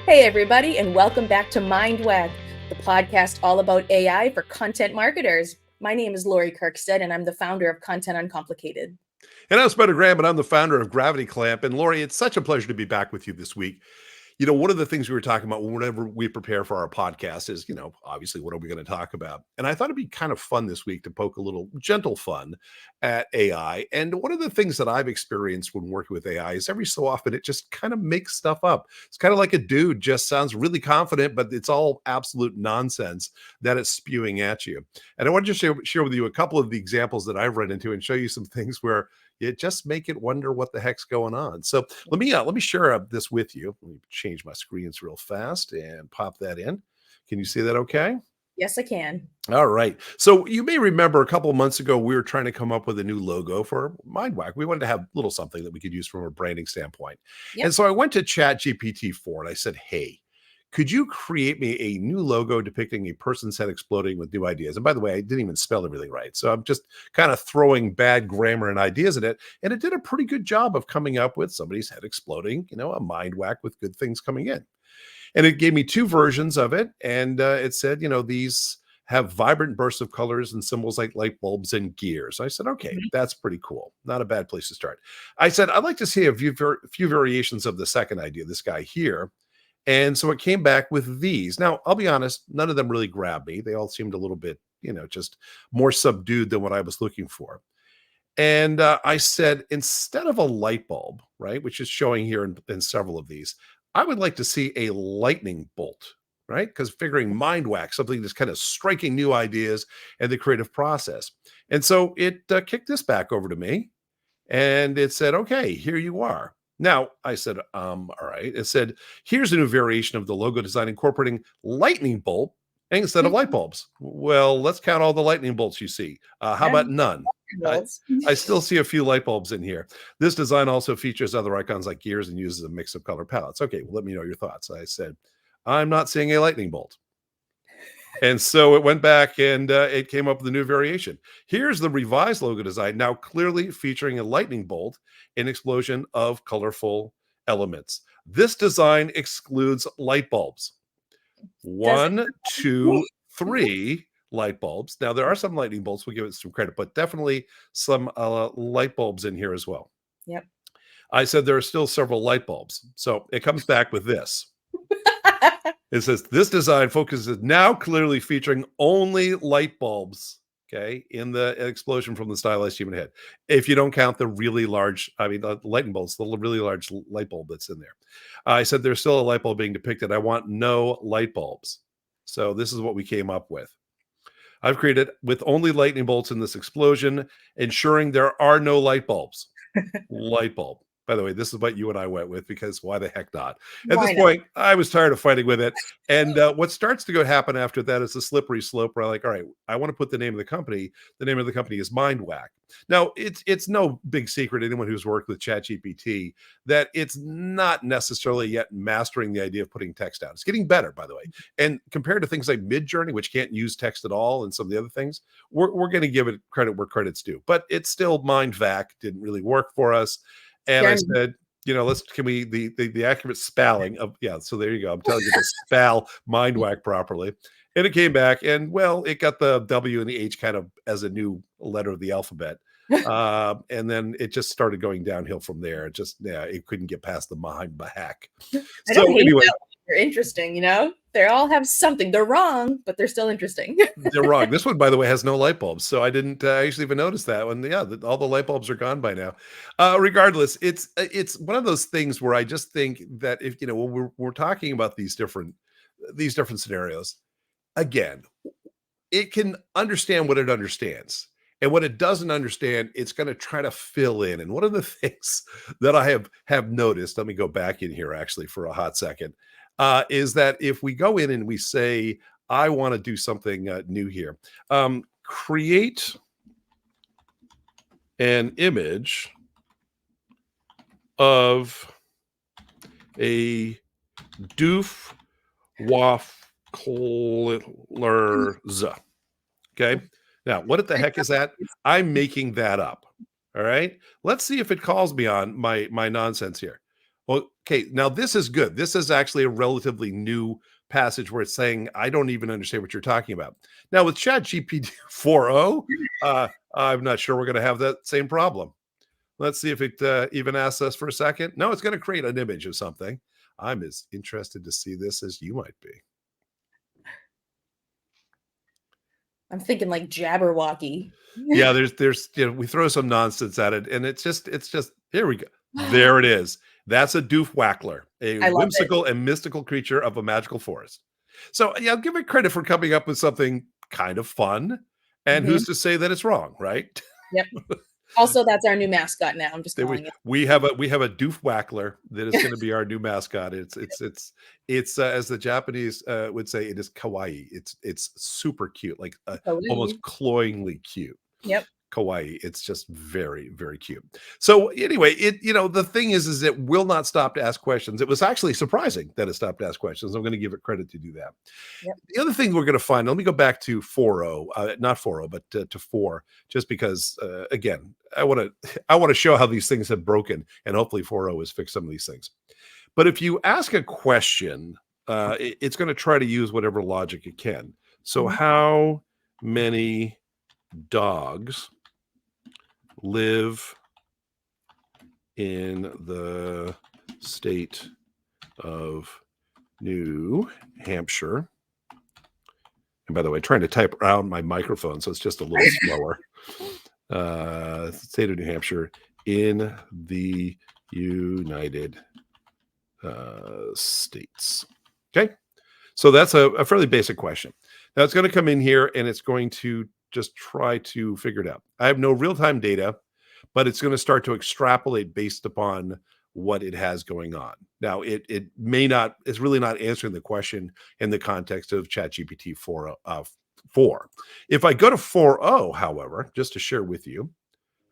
Hey, everybody, and welcome back to Mindwhack, the podcast all about AI for content marketers. My name is Lori Kirksted, and I'm the founder of Content Uncomplicated. And I'm Spider Graham, and I'm the founder of Gravity Clamp. And Lori, it's such a pleasure to be back with you this week. You know, one of the things we were talking about whenever we prepare for our podcast is, obviously, what are we going to talk about? And I thought it'd be kind of fun this week to poke a little gentle fun at AI. And one of the things that I've experienced when working with AI is every so often it just kind of makes stuff up. It's kind of like a dude just sounds really confident, but it's all absolute nonsense that it's spewing at you. And I want to just share with you a couple of the examples that I've run into and show you some things where you just make it wonder what the heck's going on. So let me share this with you. Let me change my screens real fast and pop that in. Can you see that okay? Yes, I can. All right. So you may remember a couple of months ago, we were trying to come up with a new logo for Mindwhack. We wanted to have a little something that we could use from a branding standpoint. Yep. And so I went to ChatGPT-4 and I said, hey, could you create me a new logo depicting a person's head exploding with new ideas? And by the way, I didn't even spell everything right. So I'm just kind of throwing bad grammar and ideas at it. And it did a pretty good job of coming up with somebody's head exploding, a mind whack with good things coming in. And it gave me two versions of it. And it said, these have vibrant bursts of colors and symbols like light bulbs and gears. I said, okay, that's pretty cool. Not a bad place to start. I said, I'd like to see a few variations of the second idea, this guy here. And so it came back with these. Now, I'll be honest, none of them really grabbed me. They all seemed a little bit, just more subdued than what I was looking for. And I said, instead of a light bulb, right, which is showing here in several of these, I would like to see a lightning bolt, right? Because figuring Mindwhack, something that's kind of striking new ideas and the creative process. And so it kicked this back over to me and it said, okay, here you are. Now, I said, all right. It said, here's a new variation of the logo design incorporating lightning bolt instead of light bulbs. Well, let's count all the lightning bolts you see. How about none? I still see a few light bulbs in here. This design also features other icons like gears and uses a mix of color palettes. Okay, well, let me know your thoughts. I said, I'm not seeing a lightning bolt. And so it went back and it came up with a new variation. Here's the revised logo design, now clearly featuring a lightning bolt, an explosion of colorful elements. This design excludes light bulbs. 1, 2, 3 light bulbs. Now, there are some lightning bolts. We'll give it some credit, but definitely some light bulbs in here as well. Yep. I said there are still several light bulbs. So it comes back with this. It says this design focuses now clearly featuring only light bulbs, okay, in the explosion from the stylized human head. If you don't count the really large, the lightning bolts, the really large light bulb that's in there. I said there's still a light bulb being depicted. I want no light bulbs. So this is what we came up with. I've created with only lightning bolts in this explosion, ensuring there are no light bulbs. Light bulb. By the way, this is what you and I went with because why the heck not? At this point, I was tired of fighting with it. And what starts to happen after that is a slippery slope where I'm like, all right, I want to put the name of the company. The name of the company is Mindwhack. Now, it's no big secret, anyone who's worked with ChatGPT, that it's not necessarily yet mastering the idea of putting text out. It's getting better, by the way. And compared to things like Midjourney, which can't use text at all, and some of the other things, we're going to give it credit where credit's due. But it's still Mindwhack, didn't really work for us. And I said, the accurate spelling of, so there you go. I'm telling you to spell Mindwhack properly. And it came back and, well, it got the W and the H kind of as a new letter of the alphabet. And then it just started going downhill from there. It couldn't get past the Mindwhack. So anyway. They're interesting, they all have something. They're wrong, but they're still interesting. They're wrong. This one, by the way, has no light bulbs, so I didn't actually even notice that one. Yeah, all the light bulbs are gone by now. Regardless, it's one of those things where I just think that if when we're talking about these different scenarios, again, it can understand what it understands. And what it doesn't understand, it's going to try to fill in. And one of the things that I have noticed, let me go back in here actually for a hot second, is that if we go in and we say, I want to do something new here, create an image of a doof wafflers. Okay. Now, what the heck is that? I'm making that up. All right. Let's see if it calls me on my nonsense here. Well, okay, now this is good. This is actually a relatively new passage where it's saying, I don't even understand what you're talking about. Now, with ChatGPT 4.0, I'm not sure we're going to have that same problem. Let's see if it even asks us for a second. No, it's going to create an image of something. I'm as interested to see this as you might be. I'm thinking like Jabberwocky. Yeah, there's we throw some nonsense at it, and it's just here we go. There it is. That's a doofwackler, a I love it. whimsical and mystical creature of a magical forest. So yeah, I'll give it credit for coming up with something kind of fun. And Mhm. who's to say that it's wrong, right? Yep. Also, that's our new mascot now. I'm just That calling it. we have a doofwackler that is going to be our new mascot. It's as the Japanese would say, it is kawaii. It's super cute, like almost Kawaii. cloyingly cute. Yep. Kawaii. It's just very, very cute. So anyway, the thing is it will not stop to ask questions. It was actually surprising that it stopped to ask questions. I'm going to give it credit to do that. Yep. The other thing we're going to find, let me go back to 4.0, not 4.0, but to 4, just because again, I want to show how these things have broken, and hopefully 4.0 has fixed some of these things. But if you ask a question, it's going to try to use whatever logic it can. So how many dogs live in the state of New Hampshire? And by the way, trying to type around my microphone, so it's just a little slower. State of New Hampshire in the United States. Okay, so that's a fairly basic question. Now it's going to come in here and it's going to just try to figure it out. I have no real-time data, but it's going to start to extrapolate based upon what it has going on. Now, it may not, it's really not answering the question in the context of ChatGPT 4. If I go to 4.0, however, just to share with you,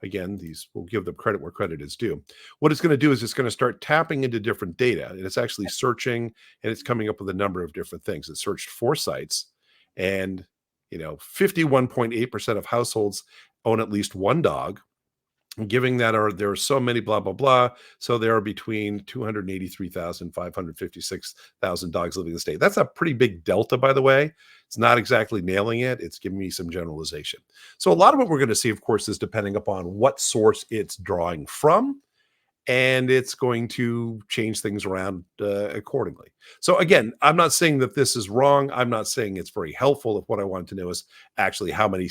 again, these will give them credit where credit is due. What it's going to do is it's going to start tapping into different data, and it's actually searching, and it's coming up with a number of different things. It searched 4 sites, and 51.8% of households own at least one dog. Giving that there are so many blah blah blah, so there are between 283,000 556,000 dogs living in the state. That's a pretty big delta, by the way. It's not exactly nailing it. It's giving me some generalization. So a lot of what we're going to see, of course, is depending upon what source it's drawing from, and it's going to change things around accordingly. So again, I'm not saying that this is wrong. I'm not saying it's very helpful. If what I want to know is actually how many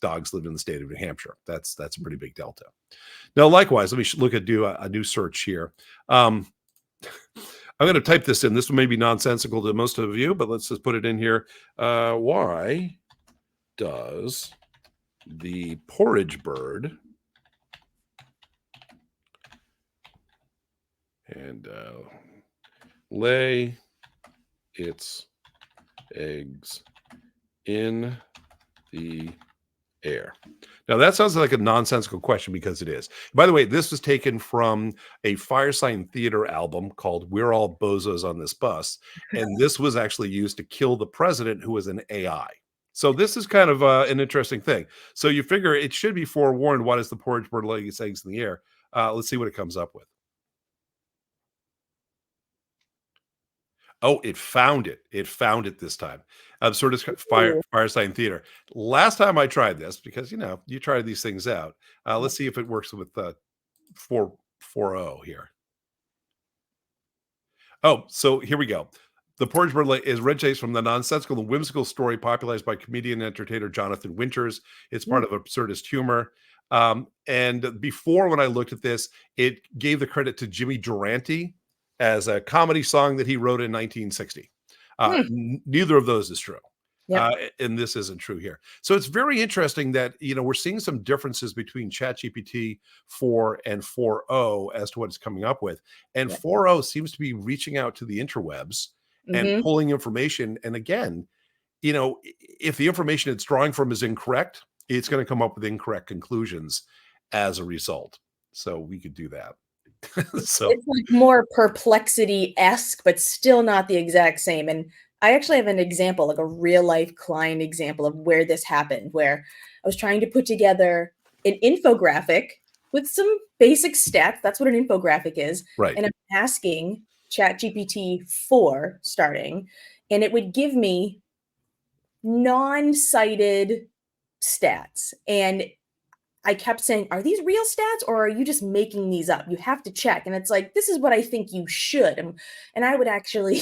dogs live in the state of New Hampshire. That's a pretty big delta. Now, likewise, let me look at do a new search here. I'm going to type this in. This may be nonsensical to most of you, but let's just put it in here. Why does the porridge bird and lay its eggs in the air? Now that sounds like a nonsensical question, because it is. By the way, this was taken from a Firesign Theater album called "We're All Bozos on This Bus," and this was actually used to kill the president, who was an AI. So this is kind of an interesting thing. So you figure it should be forewarned. Why does the porridge bird lay its eggs in the air? Let's see what it comes up with. Oh, it found it. It found it this time. Sort of Firesign Theater. Last time I tried this, because you try these things out. Let's see if it works with 4.0 here. Oh, so here we go. The Porridge Bird is originates from the nonsensical and whimsical story popularized by comedian and entertainer Jonathan Winters. It's part of absurdist humor. And before, when I looked at this, it gave the credit to Jimmy Durante as a comedy song that he wrote in 1960. Neither of those is true. Yep. And this isn't true here. So it's very interesting that, we're seeing some differences between ChatGPT 4 and 4.0 as to what it's coming up with. And 4.0 seems to be reaching out to the interwebs and pulling information. And again, if the information it's drawing from is incorrect, it's going to come up with incorrect conclusions as a result. So we could do that. So it's like more Perplexity-esque, but still not the exact same. And I actually have an example, like a real life client example of where this happened, where I was trying to put together an infographic with some basic stats. That's what an infographic is. Right. And I'm asking ChatGPT 4 starting, and it would give me non-cited stats. And I kept saying, are these real stats or are you just making these up? You have to check. And it's like, this is what I think you should. And I would actually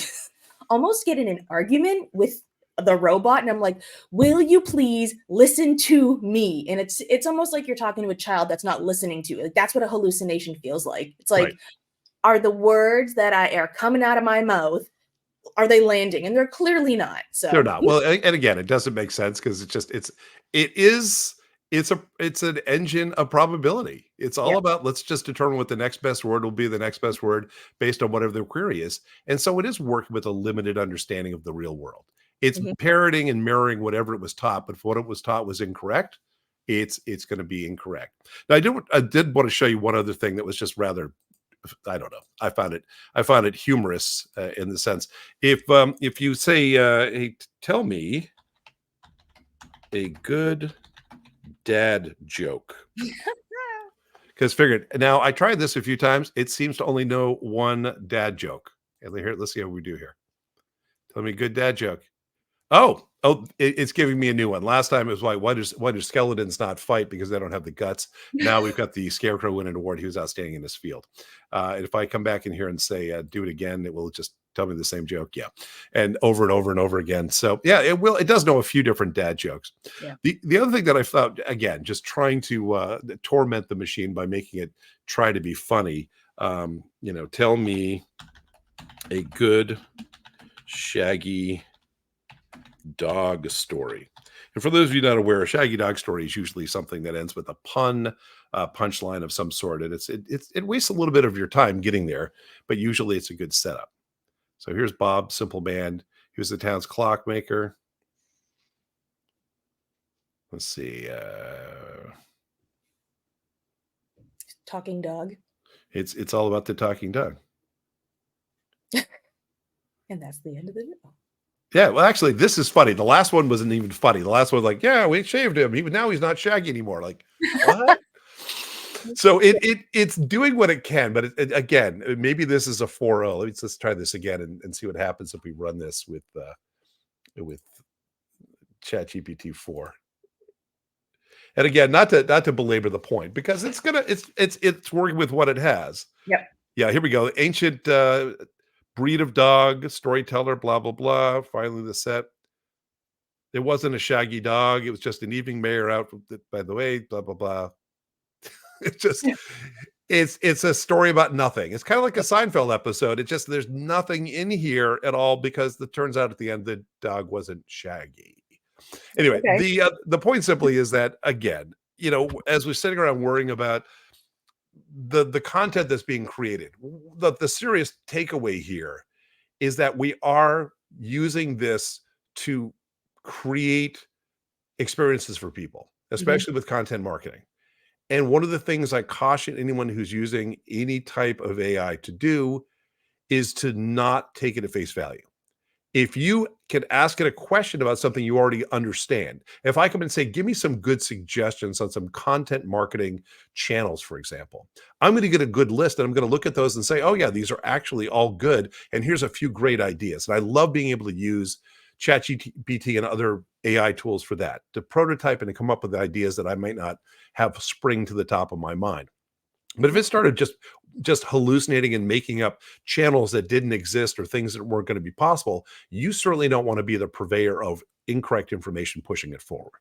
almost get in an argument with the robot. And I'm like, will you please listen to me? And it's almost like you're talking to a child that's not listening to you. Like, that's what a hallucination feels like. It's like, Right. are the words that are coming out of my mouth, are they landing? And they're clearly not. They're So not. Well, and again, it doesn't make sense because it is it's an engine of probability. It's all yeah. about let's just determine what the next best word will be, the next best word based on whatever the query is. And so it is working with a limited understanding of the real world. It's Mhm. parroting and mirroring whatever it was taught, but if what it was taught was incorrect, it's going to be incorrect. Now, I did want to show you one other thing that was just rather, I don't know. I found it humorous in the sense if you say, "Hey, tell me a good dad joke," because figured now I tried this a few times. It seems to only know one dad joke. And here, let's see how we do here. Tell me a good dad joke. Oh, it's giving me a new one. Last time it was like, why do skeletons not fight because they don't have the guts? Now we've got the Scarecrow winning an award. He was outstanding in this field. And if I come back in here and say, do it again, it will just tell me the same joke. Yeah. And over and over and over again. So yeah, it does know a few different dad jokes. Yeah. The other thing that I thought, again, just trying to torment the machine by making it try to be funny. Tell me a good shaggy dog story. And for those of you not aware, a shaggy dog story is usually something that ends with a pun, punchline of some sort, and it wastes a little bit of your time getting there, but usually it's a good setup. So here's Bob, simple man. He was the town's clockmaker. Let's see. Talking dog. It's all about the talking dog. And that's the end of the video. Yeah, well, actually, this is funny. The last one wasn't even funny. The last one, like, yeah, we shaved him. Now he's not shaggy anymore. Like, what? So it's doing what it can, but again, maybe this is a 4.0. Let's try this again and see what happens if we run this with ChatGPT 4. And again, not to belabor the point because it's working with what it has. Yep. Yeah, here we go. Ancient breed of dog, storyteller, blah blah blah. Finally, the set. It wasn't a shaggy dog. It was just an evening mayor out. By the way, blah blah blah. It's a story about nothing. It's kind of like a Seinfeld episode. There's nothing in here at all because it turns out at the end the dog wasn't shaggy. Anyway, Okay. the point simply is that again, as we're sitting around worrying about the content that's being created, the serious takeaway here is that we are using this to create experiences for people, especially with content marketing. And one of the things I caution anyone who's using any type of AI to do is to not take it at face value. If you can ask it a question about something you already understand, if I come and say, give me some good suggestions on some content marketing channels, for example, I'm going to get a good list and I'm going to look at those and say, oh yeah, these are actually all good. And here's a few great ideas. And I love being able to use ChatGPT and other AI tools for that, to prototype and to come up with ideas that I might not have spring to the top of my mind. But if it started just hallucinating and making up channels that didn't exist or things that weren't going to be possible, you certainly don't want to be the purveyor of incorrect information pushing it forward.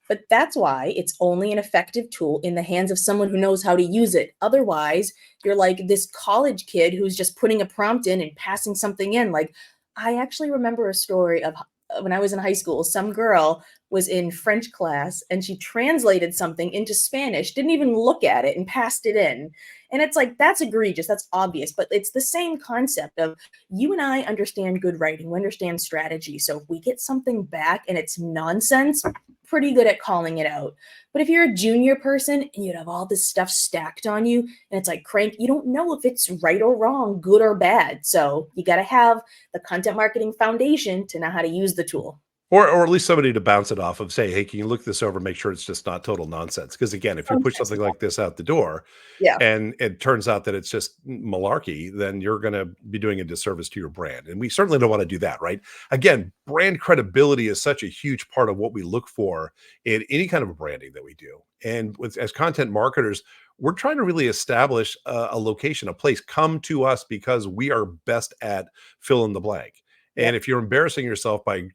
But that's why it's only an effective tool in the hands of someone who knows how to use it. Otherwise, you're like this college kid who's just putting a prompt in and passing something in. Like, I actually remember a story of when I was in high school. Some girl was in French class and she translated something into Spanish, didn't even look at it and passed it in. And it's like, that's egregious, that's obvious, but it's the same concept of you and I understand good writing, we understand strategy. So if we get something back and it's nonsense, pretty good at calling it out. But if you're a junior person and you have all this stuff stacked on you and it's like crank, you don't know if it's right or wrong, good or bad. So you got to have the content marketing foundation to know how to use the tool. Or at least somebody to bounce it off of, say, hey, can you look this over, make sure it's just not total nonsense? Because again, if you push something Nonsensical. like this out the door Yeah. and it turns out that it's just malarkey, then you're going to be doing a disservice to your brand. And we certainly don't want to do that, right? Again, brand credibility is such a huge part of what we look for in any kind of branding that we do. And as content marketers, we're trying to really establish a location, a place. Come to us because we are best at fill in the blank. And Yep. if you're embarrassing yourself by,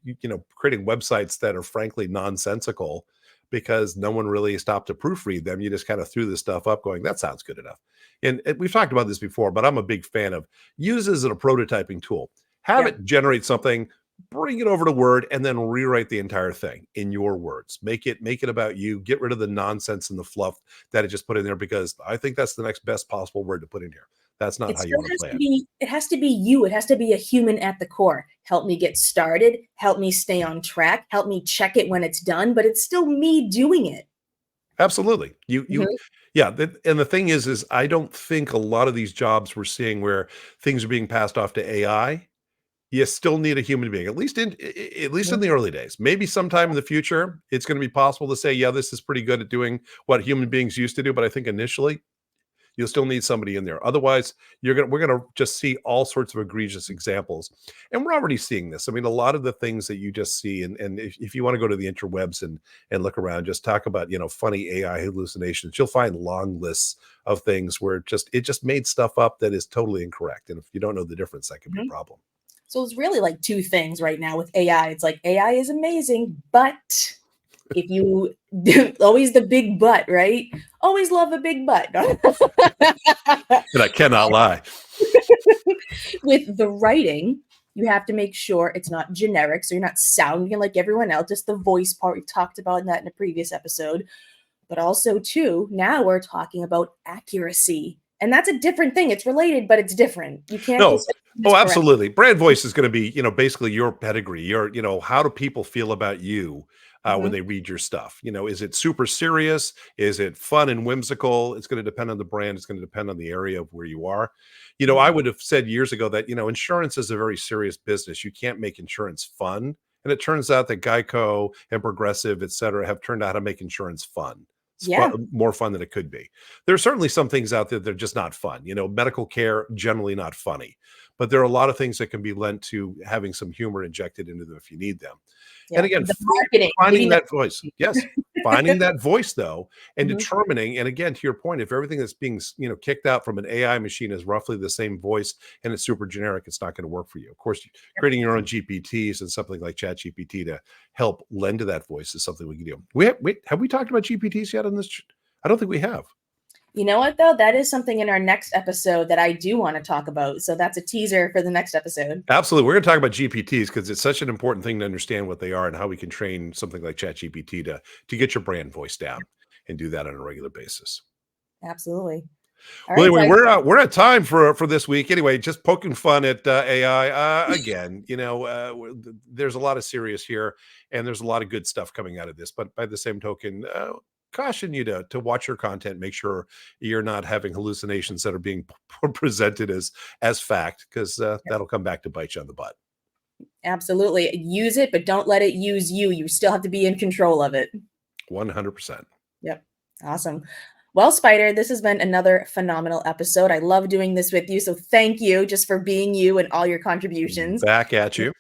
creating websites that are frankly nonsensical because no one really stopped to proofread them, you just kind of threw this stuff up going, that sounds good enough. And we've talked about this before, but I'm a big fan of use it as a prototyping tool. Have Yep. it generate something, bring it over to Word, and then rewrite the entire thing in your words. Make it about you. Get rid of the nonsense and the fluff that it just put in there, because I think that's the next best possible word to put in here. That's not It how you still want to has play to it. be it has to be you. It has to be a human at the core. Help me get started, help me stay on track, help me check it when it's done, but it's still me doing it. Absolutely. You Mhm, yeah, and the thing is I don't think a lot of these jobs we're seeing where things are being passed off to AI, you still need a human being, at least mhm. in the early days. Maybe sometime in the future, it's going to be possible to say, yeah, this is pretty good at doing what human beings used to do. But I think initially, you'll still need somebody in there. Otherwise, we're gonna just see all sorts of egregious examples. And we're already seeing this. I mean, a lot of the things that you just see, and if you want to go to the interwebs and look around, just talk about, funny AI hallucinations, you'll find long lists of things where it just made stuff up that is totally incorrect. And if you don't know the difference, that could be a Mhm. problem. So it's really like 2 things right now with AI. It's like AI is amazing, but if you always the big but, right? Always love a big but. And I cannot lie. With the writing, you have to make sure it's not generic, so you're not sounding like everyone else. Just the voice part, we talked about that in a previous episode. But also, too, now we're talking about accuracy. And that's a different thing. It's related, but it's different. You can't No. just Oh, miscorrect. absolutely. Brand voice is going to be, basically your pedigree. How do people feel about you when Mhm, they read your stuff? Is it super serious? Is it fun and whimsical? It's going to depend on the brand. It's going to depend on the area of where you are. I mhm. would have said years ago that, insurance is a very serious business. You can't make insurance fun. And it turns out that Geico and Progressive, et cetera, have turned out to make insurance fun. It's Yeah, more fun than it could be. There are certainly some things out there that are just not fun. Medical care, generally not funny, but there are a lot of things that can be lent to having some humor injected into them if you need them. And yeah. again, The marketing, finding giving them that voice. Yes. Finding that voice though, and Mhm. determining, and again, to your point, if everything that's being, kicked out from an AI machine is roughly the same voice and it's super generic, it's not going to work for you. Of course, creating your own GPTs and something like Chat GPT to help lend to that voice is something we can do. Have we talked about GPTs yet on this? I don't think we have. You know what, though? That is something in our next episode that I do want to talk about. So that's a teaser for the next episode. Absolutely. We're going to talk about GPTs because it's such an important thing to understand what they are and how we can train something like ChatGPT to get your brand voice down and do that on a regular basis. Absolutely. All Well, right, anyway, guys. we're at time for this week. Anyway, just poking fun at AI again. There's a lot of serious here, and there's a lot of good stuff coming out of this. But by the same token, caution you to watch your content. Make sure you're not having hallucinations that are being presented as fact, because that'll come back to bite you on the butt. Absolutely. Use it, but don't let it use you. You still have to be in control of it. 100%. Yep. Awesome. Well, Spider, this has been another phenomenal episode. I love doing this with you. So thank you just for being you and all your contributions. Back at you.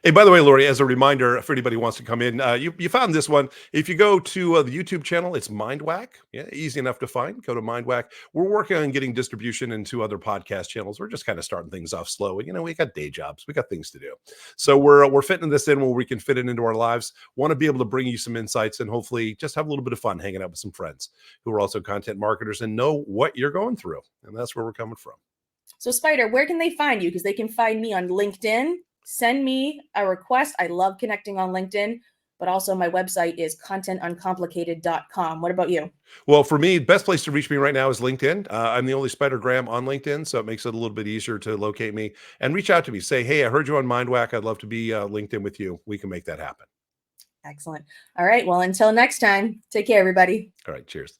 Hey, by the way, Lori, as a reminder for anybody who wants to come in, you found this one. If you go to the YouTube channel, it's Mindwhack. Yeah, easy enough to find. Go to Mindwhack. We're working on getting distribution into other podcast channels. We're just kind of starting things off slow. And, we got day jobs. We got things to do. So we're fitting this in where we can fit it into our lives. Want to be able to bring you some insights and hopefully just have a little bit of fun hanging out with some friends who are also content marketers and know what you're going through. And that's where we're coming from. So, Spider, where can they find you? Because they can find me on LinkedIn. Send me a request. I love connecting on LinkedIn, but also my website is contentuncomplicated.com. What about you? Well, for me, best place to reach me right now is LinkedIn. I'm the only Spider Graham on LinkedIn, so it makes it a little bit easier to locate me and reach out to me. Say, hey, I heard you on Mindwhack. I'd love to be LinkedIn with you. We can make that happen. Excellent. All right. Well, until next time, take care, everybody. All right. Cheers.